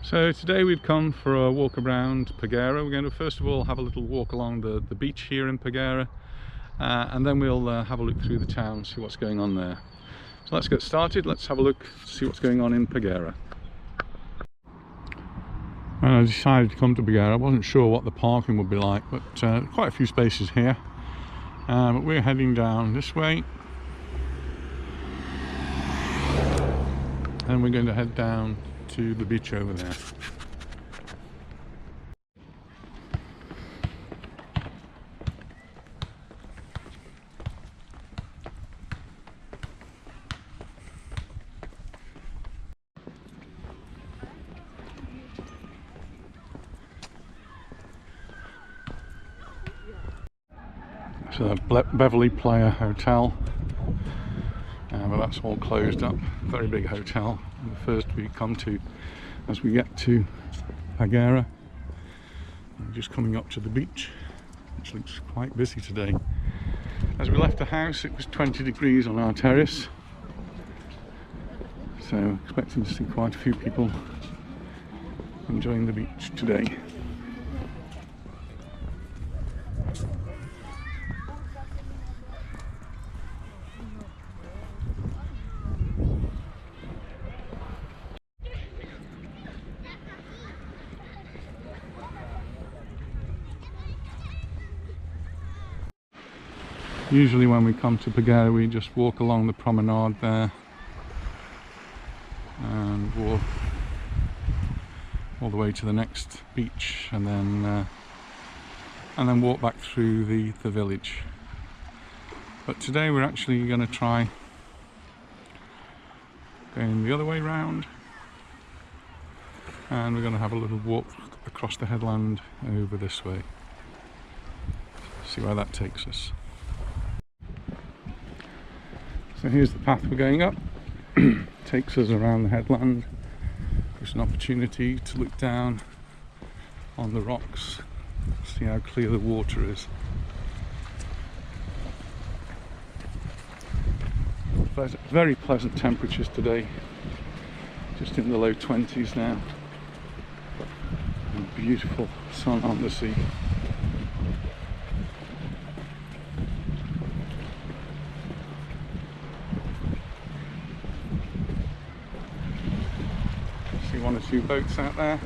So today we've come for a walk around Paguera. We're going to first of all have a little walk along the beach here in Paguera, and then we'll have a look through the town, see what's going on there. So let's get started. Let's have a look, see what's going on in Paguera. When I decided to come to Paguera, I wasn't sure what the parking would be like, but quite a few spaces here. But we're heading down this way, and we're going to head down to the beach over there. So the Beverly Player Hotel, but that's all closed up. Very big hotel. The first we come to as we get to Paguera. We're just coming up to the beach, which looks quite busy today. As we left the house, it was 20 degrees on our terrace, so expecting to see quite a few people enjoying the beach today. Usually when we come to Paguera we just walk along the promenade there and walk all the way to the next beach, and then walk back through the village. But today we're actually going to try going the other way round, and we're going to have a little walk across the headland over this way. See where that takes us. So here's the path we're going up. Takes us around the headland. There's an opportunity to look down on the rocks, see how clear the water is. Very pleasant temperatures today, just in the low 20s now, and beautiful sun on the sea. One or two boats out there.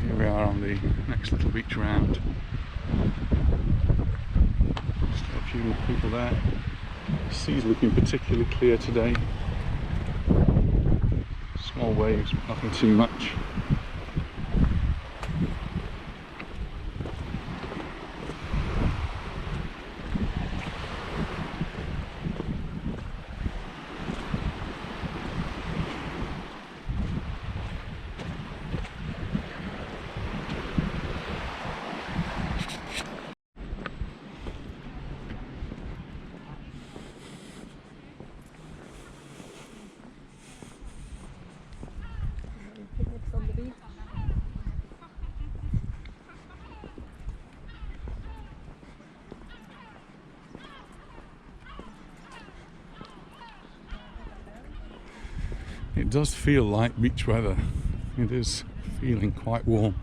Here we are on the next little beach round. A few more people there. The sea's looking particularly clear today. Small waves, but nothing too much. It does feel like beach weather. It is feeling quite warm.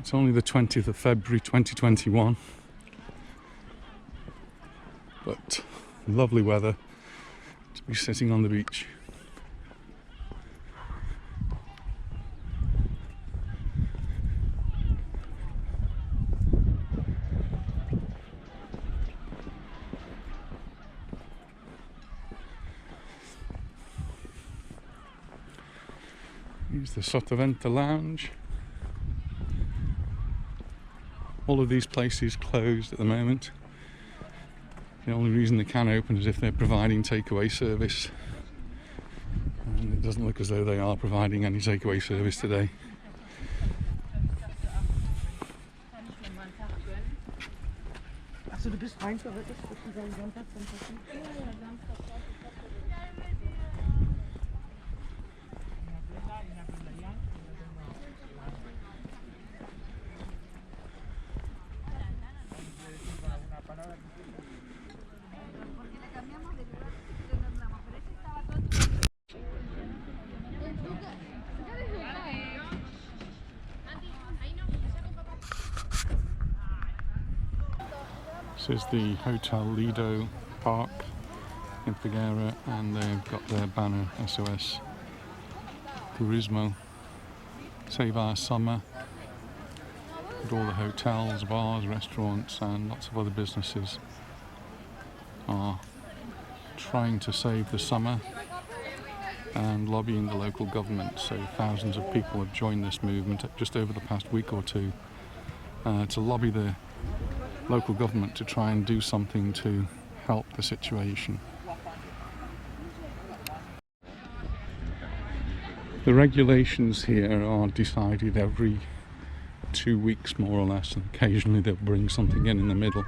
It's only the 20th of February 2021, but lovely weather to be sitting on the beach. Here's the Sottovento Lounge. All of these places closed at the moment. The only reason they can open is if they're providing takeaway service, and it doesn't look as though they are providing any takeaway service today. du bist rein theoretisch sozusagen Sonntag zum Essen? Ja, Samstag. This is the Hotel Lido Park in Paguera, and they've got their banner SOS Turismo, Save Our Summer, with all the hotels, bars, restaurants and lots of other businesses are trying to save the summer and lobbying the local government. So thousands of people have joined this movement just over the past week or two to lobby the local government to try and do something to help the situation. The regulations here are decided every 2 weeks more or less, and occasionally they'll bring something in the middle.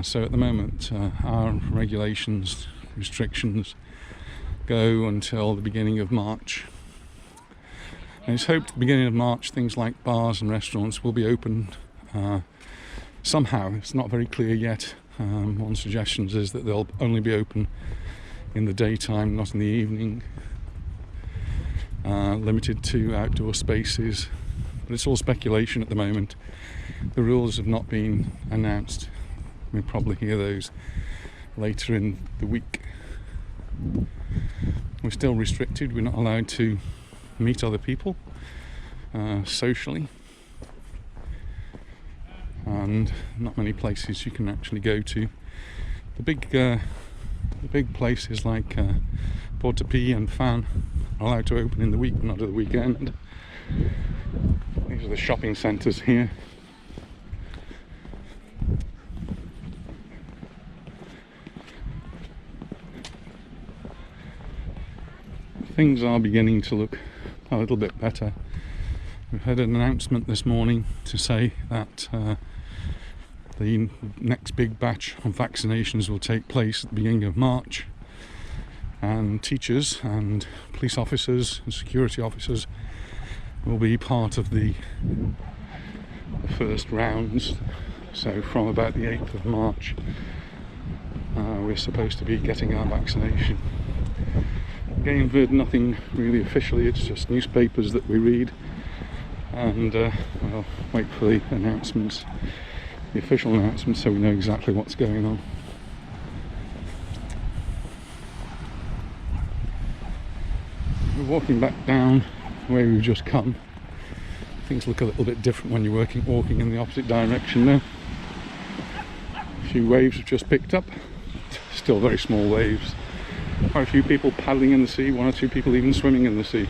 So at the moment our regulations, restrictions go until the beginning of March. And it's hoped at the beginning of March things like bars and restaurants will be opened somehow. It's not very clear yet. One suggestion is that they'll only be open in the daytime, not in the evening, limited to outdoor spaces, but it's all speculation at the moment. The rules have not been announced. We'll probably hear those later in the week. We're still restricted. We're not allowed to meet other people socially, and not many places you can actually go to. The big places like Portopee and Fan are allowed to open in the week, but not at the weekend. These are the shopping centres here. Things are beginning to look a little bit better. We've had an announcement this morning to say that the next big batch of vaccinations will take place at the beginning of March, and teachers and police officers and security officers will be part of the first rounds. So from about the 8th of March we're supposed to be getting our vaccination. Again, we've heard nothing really officially, it's just newspapers that we read, and we'll wait for the announcements, the official announcements, so we know exactly what's going on. We're walking back down the way we've just come. Things look a little bit different when you're walking in the opposite direction now. A few waves have just picked up, still very small waves. Quite a few people paddling in the sea, one or two people even swimming in the sea.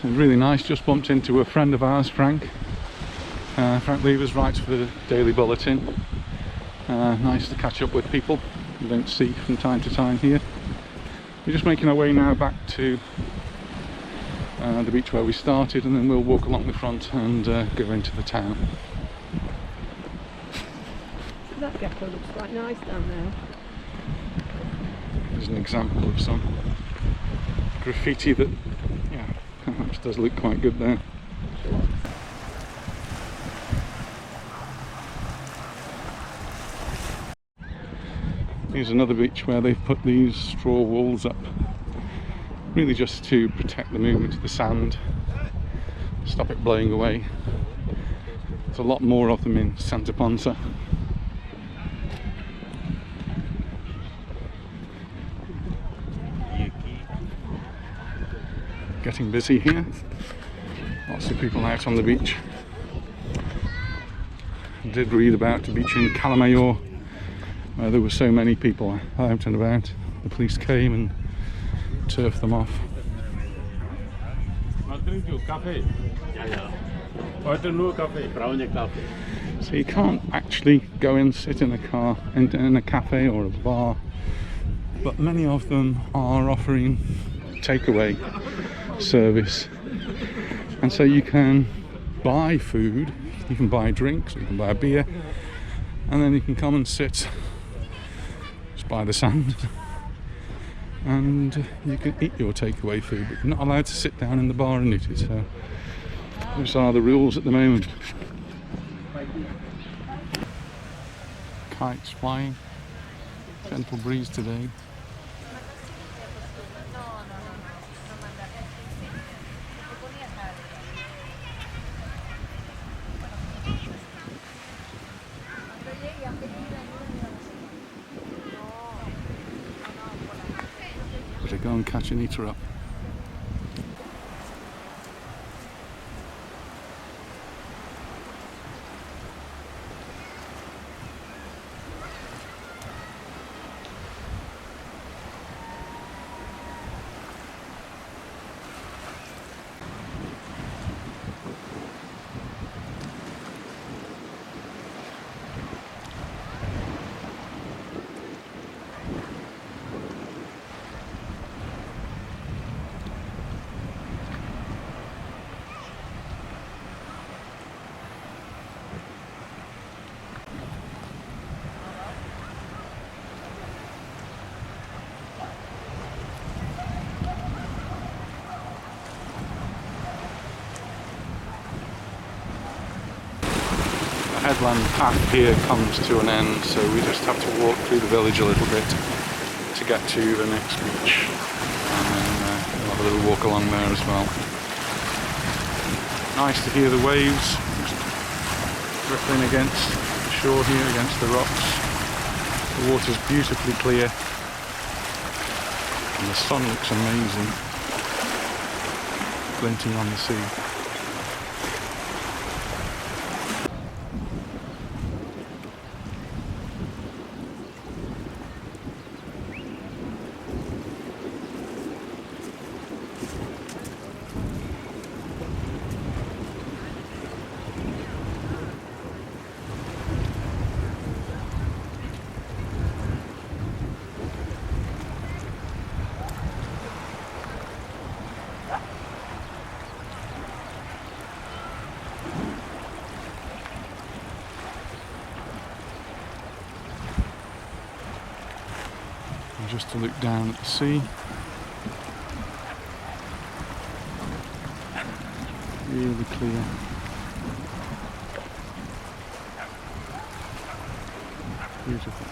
It was really nice, just bumped into a friend of ours, Frank. Frank Levers writes for the Daily Bulletin. Nice to catch up with people you don't see from time to time here. We're just making our way now back to the beach where we started, and then we'll walk along the front and go into the town. That gecko looks quite nice down there. There's an example of some graffiti that, yeah, perhaps does look quite good there. Here's another beach where they've put these straw walls up, really just to protect the movement of the sand, stop it blowing away. There's a lot more of them in Santa Ponsa. Getting busy here, lots of people out on the beach. I did read about a beach in Calamayor where there were so many people out and about. The police came and turfed them off. So you can't actually go and sit in a car in a cafe or a bar, but many of them are offering takeaway service, and so you can buy food, you can buy drinks, you can buy a beer, and then you can come and sit just by the sand and you can eat your takeaway food, but you're not allowed to sit down in the bar and eat it. So those are the rules at the moment. Kites flying, gentle breeze today. Better go and catch an eater up. The headland path here comes to an end, so we just have to walk through the village a little bit to get to the next beach, and then we'll have a little walk along there as well. Nice to hear the waves just rippling against the shore here, against the rocks. The water's beautifully clear and the sun looks amazing, glinting on the sea. Just to look down at the sea. Really clear. Beautiful.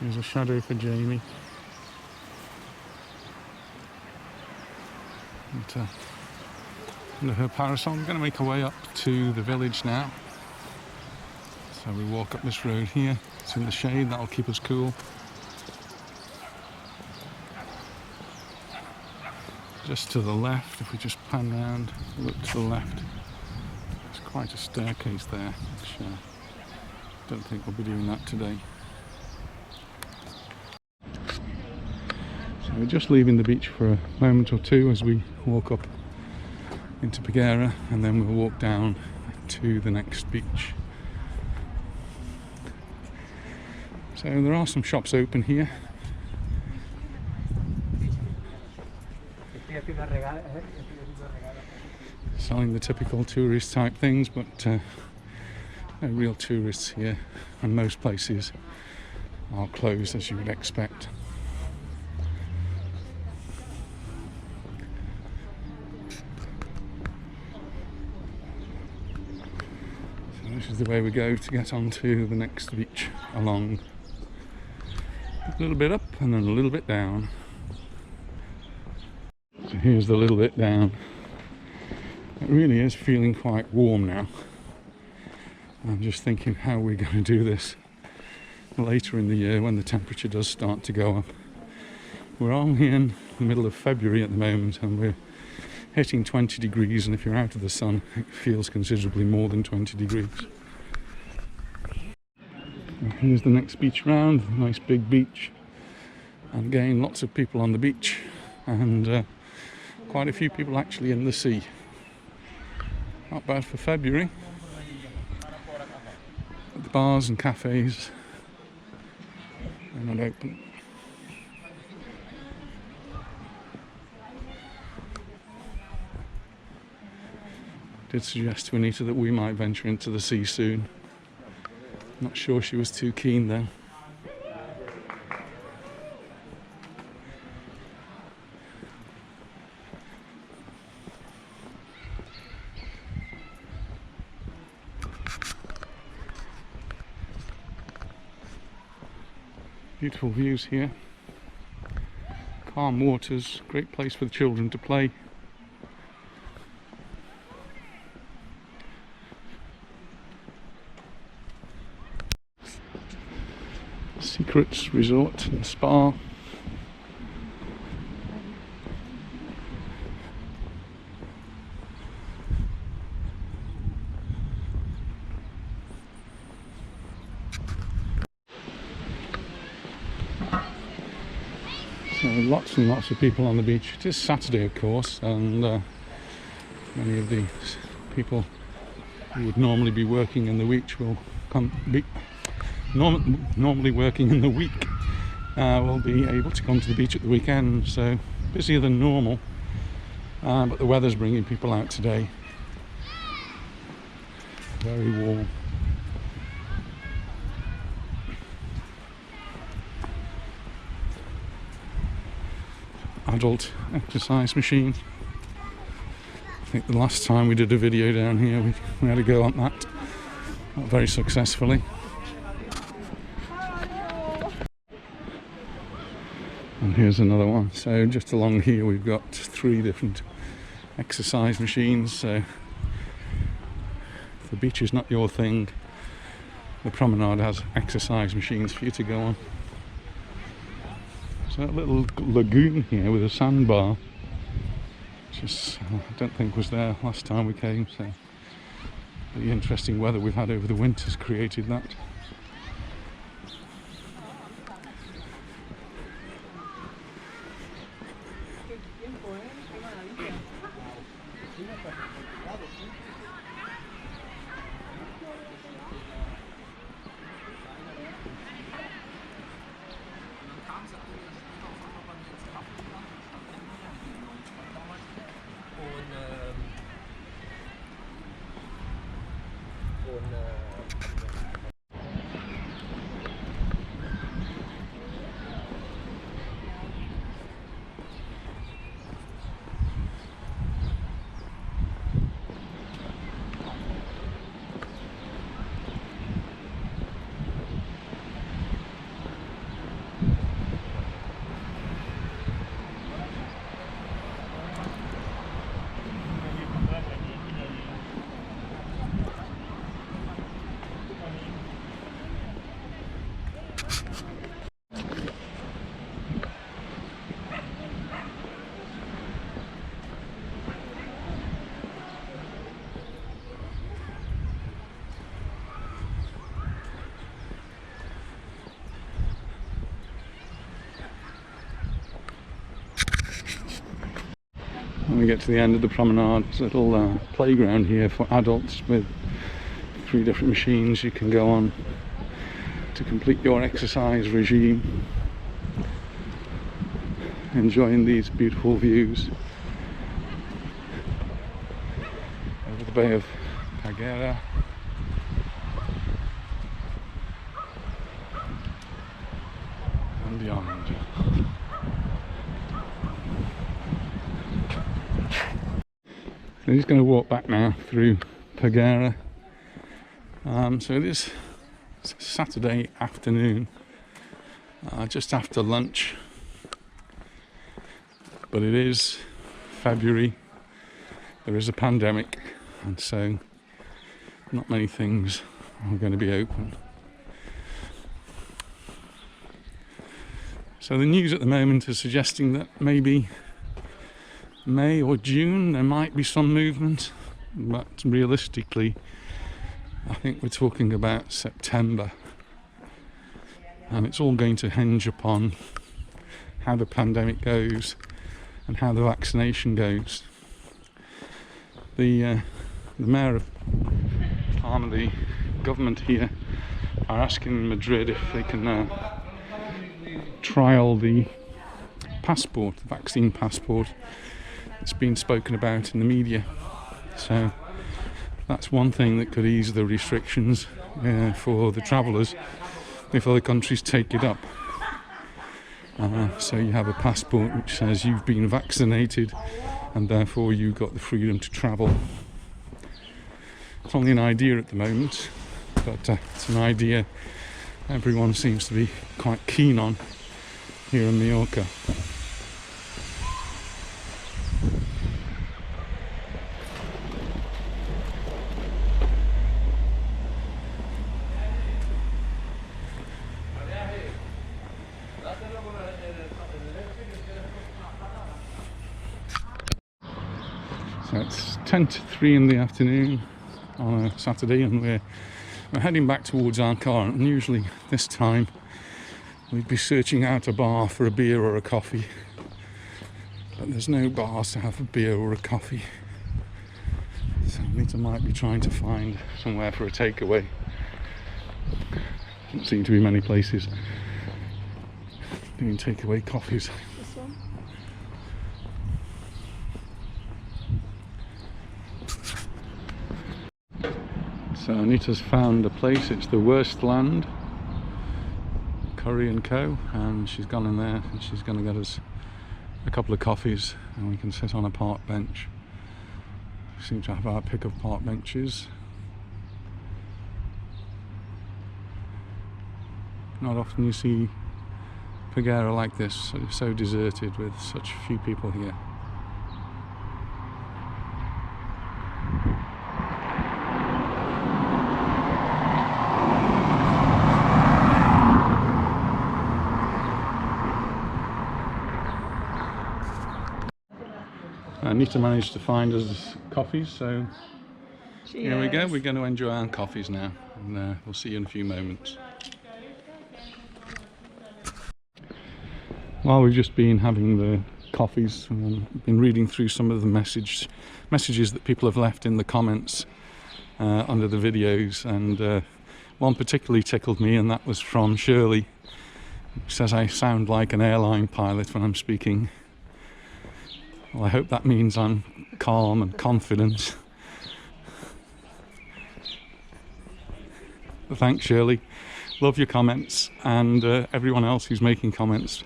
There's a shadow for Jamie. Under her parasol. We're going to make our way up to the village now. So we walk up this road here. It's in the shade, that'll keep us cool. Just to the left, if we just pan round, look to the left, there's quite a staircase there, which I don't think we'll be doing that today. So we're just leaving the beach for a moment or two as we walk up into Paguera, and then we'll walk down to the next beach. So there are some shops open here. Selling the typical tourist type things, but no real tourists here, and most places are closed as you would expect. This is the way we go to get onto the next beach, along a little bit up and then a little bit down. So here's the little bit down. It really is feeling quite warm now. I'm just thinking how we're going to do this later in the year when the temperature does start to go up. We're only in the middle of February at the moment and we're hitting 20 degrees, and if you're out of the sun it feels considerably more than 20 degrees. Here's the next beach round, nice big beach, and again lots of people on the beach, and quite a few people actually in the sea. Not bad for February. The bars and cafes are not open. Did suggest to Anita that we might venture into the sea soon. Not sure she was too keen though. Beautiful views here. Calm waters, great place for the children to play. Secrets Resort and Spa. So lots and lots of people on the beach. It is Saturday, of course, and many of the people who would normally be working in the week will normally working in the week will be able to come to the beach at the weekend. So busier than normal, but the weather's bringing people out today. Very warm. Adult exercise machine. I think the last time we did a video down here we had a go on that, not very successfully. And here's another one. So just along here we've got 3 different exercise machines. So if the beach is not your thing, the Promenade has exercise machines for you to go on. So a little lagoon here with a sandbar, which I don't think was there last time we came. So the interesting weather we've had over the winter has created that. When we get to the end of the promenade, there's a little playground here for adults with 3 different machines you can go on to complete your exercise regime, enjoying these beautiful views over the Bay of Paguera. And beyond. I'm just going to walk back now through Paguera. So it is Saturday afternoon, just after lunch, but it is February. There is a pandemic, and so not many things are going to be open. So the news at the moment is suggesting that maybe May or June there might be some movement, but realistically I think we're talking about September and it's all going to hinge upon how the pandemic goes and how the vaccination goes. The mayor of Palma, the government here, are asking Madrid if they can trial the passport, the vaccine passport. It's been spoken about in the media, so that's one thing that could ease the restrictions for the travellers if other countries take it up. So you have a passport which says you've been vaccinated and therefore you've got the freedom to travel. It's only an idea at the moment, but it's an idea everyone seems to be quite keen on here in Mallorca. So it's 10 to 3 in the afternoon on a Saturday, and we're heading back towards our car. And usually this time we'd be searching out a bar for a beer or a coffee, but there's no bars to have a beer or a coffee, so Anita might be trying to find somewhere for a takeaway. Doesn't seem to be many places doing takeaway coffees. This one? So Anita's found a place. It's the Worst Land Curry and Co, and she's gone in there and she's going to get us a couple of coffees and we can sit on a park bench. We seem to have our pick of park benches. Not often you see Paguera like this, so deserted with such few people here. Anita managed to find us coffees, so Cheers. Here we go. We're going to enjoy our coffees now, and we'll see you in a few moments. While we've just been having the coffees, been reading through some of the messages that people have left in the comments under the videos, and one particularly tickled me, and that was from Shirley, who says I sound like an airline pilot when I'm speaking. Well, I hope that means I'm calm and confident. Thanks, Shirley. Love your comments, and everyone else who's making comments.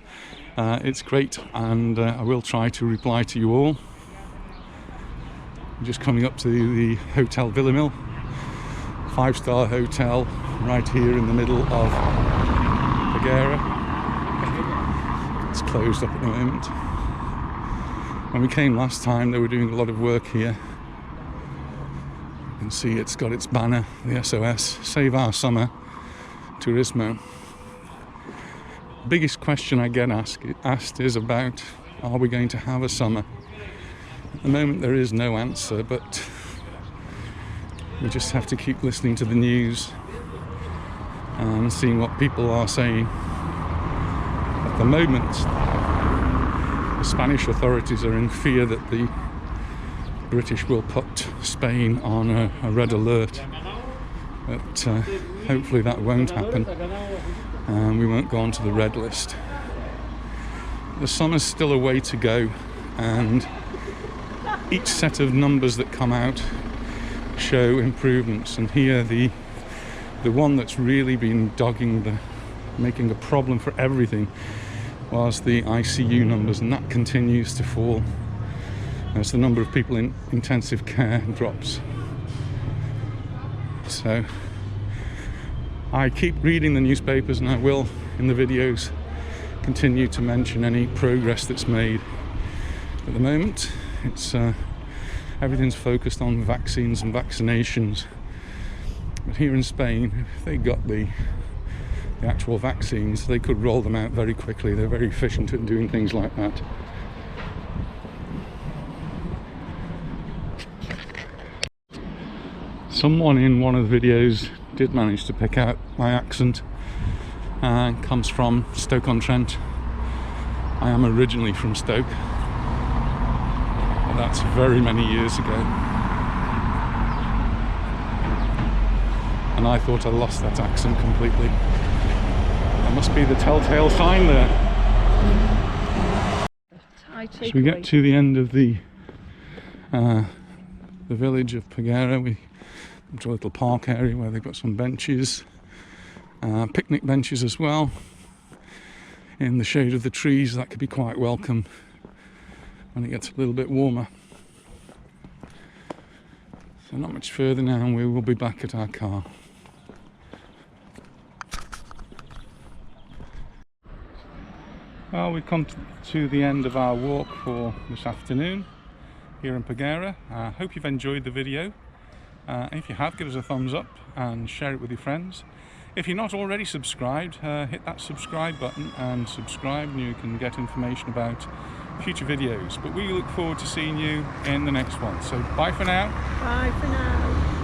It's great, and I will try to reply to you all. I'm just coming up to the Hotel Villamil, 5-star hotel right here in the middle of Paguera. It's closed up at the moment. When we came last time, they were doing a lot of work here. You can see it's got its banner, the SOS, Save Our Summer Turismo. Biggest question I get asked is about, are we going to have a summer? At the moment there is no answer, but we just have to keep listening to the news and seeing what people are saying. At the moment, the Spanish authorities are in fear that the British will put Spain on a red alert, but hopefully that won't happen and we won't go onto the red list. The summer's still a way to go, and each set of numbers that come out show improvements, and here the one that's really been making a problem for everything was the ICU numbers, and that continues to fall as the number of people in intensive care drops. So I keep reading the newspapers, and I will, in the videos, continue to mention any progress that's made. At the moment, it's everything's focused on vaccines and vaccinations. But here in Spain, if they got the actual vaccines, they could roll them out very quickly. They're very efficient at doing things like that. Someone in one of the videos did manage to pick out my accent, comes from Stoke-on-Trent. I am originally from Stoke, but that's very many years ago. And I thought I lost that accent completely. That must be the telltale sign there. So we get to the end of the village of Paguera. We come to a little park area where they've got some benches, picnic benches as well, in the shade of the trees. That could be quite welcome when it gets a little bit warmer. So not much further now, and we will be back at our car. Well, we've come to the end of our walk for this afternoon here in Paguera. I hope you've enjoyed the video. If you have, give us a thumbs up and share it with your friends. If you're not already subscribed, hit that subscribe button and subscribe, and you can get information about future videos. But we look forward to seeing you in the next one. So bye for now. Bye for now.